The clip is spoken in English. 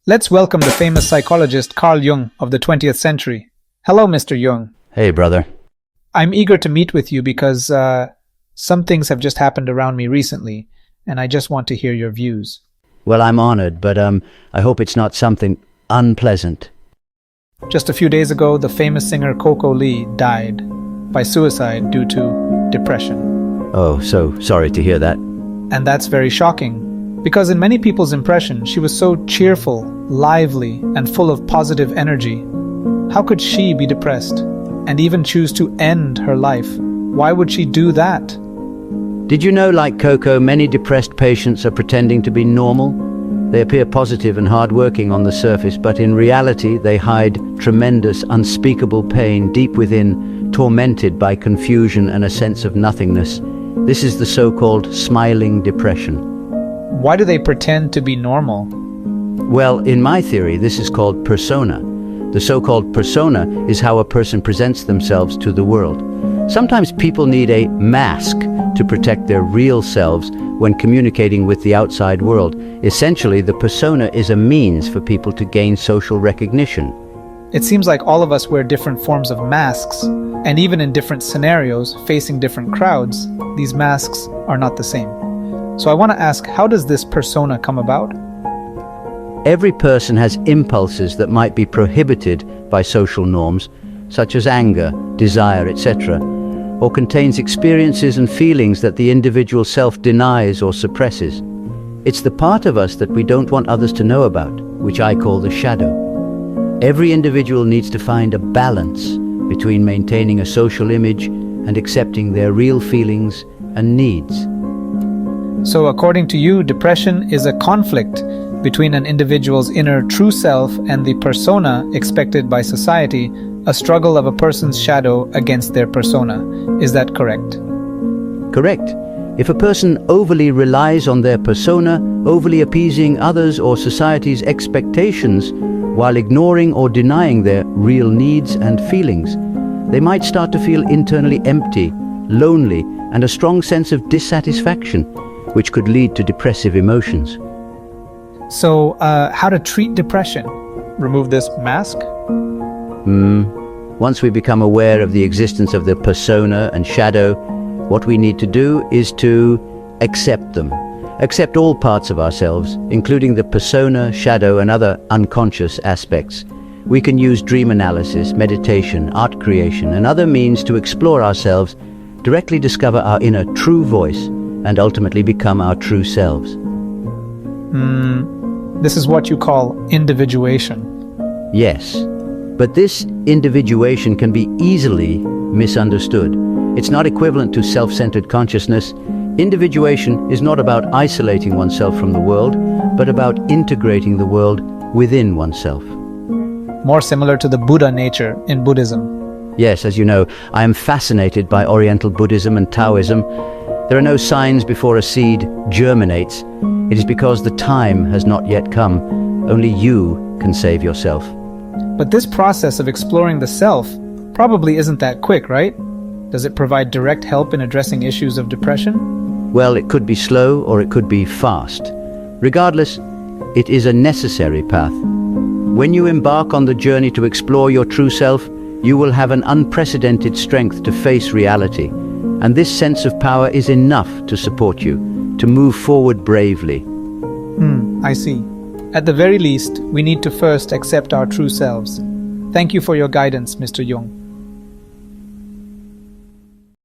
Let's welcome the famous psychologist Carl Jung of the 20th century. Hello, Mr. Jung. Hey, brother. I'm eager to meet with you because some things have just happened around me recently, and I just want to hear your views. Well, I'm honored, but I hope it's not something unpleasant. Just a few days ago, the famous singer Coco Lee died by suicide due to depression. Oh, so sorry to hear that. And that's very shocking, because in many people's impression, she was so cheerful, lively, and full of positive energy. How could she be depressed and even choose to end her life? Why would she do that? Did you know, like Coco, many depressed patients are pretending to be normal? They appear positive and hardworking on the surface, but in reality they hide tremendous, unspeakable pain deep within, tormented by confusion and a sense of nothingness. This is the so-called smiling depression. Why do they pretend to be normal? Well, in my theory, this is called persona. The so-called persona is how a person presents themselves to the world. Sometimes people need a mask to protect their real selves when communicating with the outside world. Essentially, the persona is a means for people to gain social recognition. It seems like all of us wear different forms of masks, and even in different scenarios, facing different crowds, these masks are not the same. So I want to ask, how does this persona come about? Every person has impulses that might be prohibited by social norms, such as anger, desire, etc., or contains experiences and feelings that the individual self denies or suppresses. It's the part of us that we don't want others to know about, which I call the shadow. Every individual needs to find a balance between maintaining a social image and accepting their real feelings and needs. So according to you, depression is a conflict between an individual's inner true self and the persona expected by society, a struggle of a person's shadow against their persona. Is that correct? Correct. If a person overly relies on their persona, overly appeasing others or society's expectations, while ignoring or denying their real needs and feelings, they might start to feel internally empty, lonely, and a strong sense of dissatisfaction, which could lead to depressive emotions. So, how to treat depression? Remove this mask? Once we become aware of the existence of the persona and shadow, what we need to do is to accept them. Accept all parts of ourselves, including the persona, shadow, and other unconscious aspects. We can use dream analysis, meditation, art creation, and other means to explore ourselves, directly discover our inner true voice, and ultimately become our true selves. This is what you call individuation. Yes, but this individuation can be easily misunderstood. It's not equivalent to self-centered consciousness. Individuation is not about isolating oneself from the world, but about integrating the world within oneself. More similar to the Buddha nature in Buddhism. Yes, as you know, I am fascinated by Oriental Buddhism and Taoism. There are no signs before a seed germinates. It is because the time has not yet come. Only you can save yourself. But this process of exploring the self probably isn't that quick, right? Does it provide direct help in addressing issues of depression? Well, it could be slow or it could be fast. Regardless, it is a necessary path. When you embark on the journey to explore your true self, you will have an unprecedented strength to face reality. And this sense of power is enough to support you, to move forward bravely. I see. At the very least, we need to first accept our true selves. Thank you for your guidance, Mr. Jung.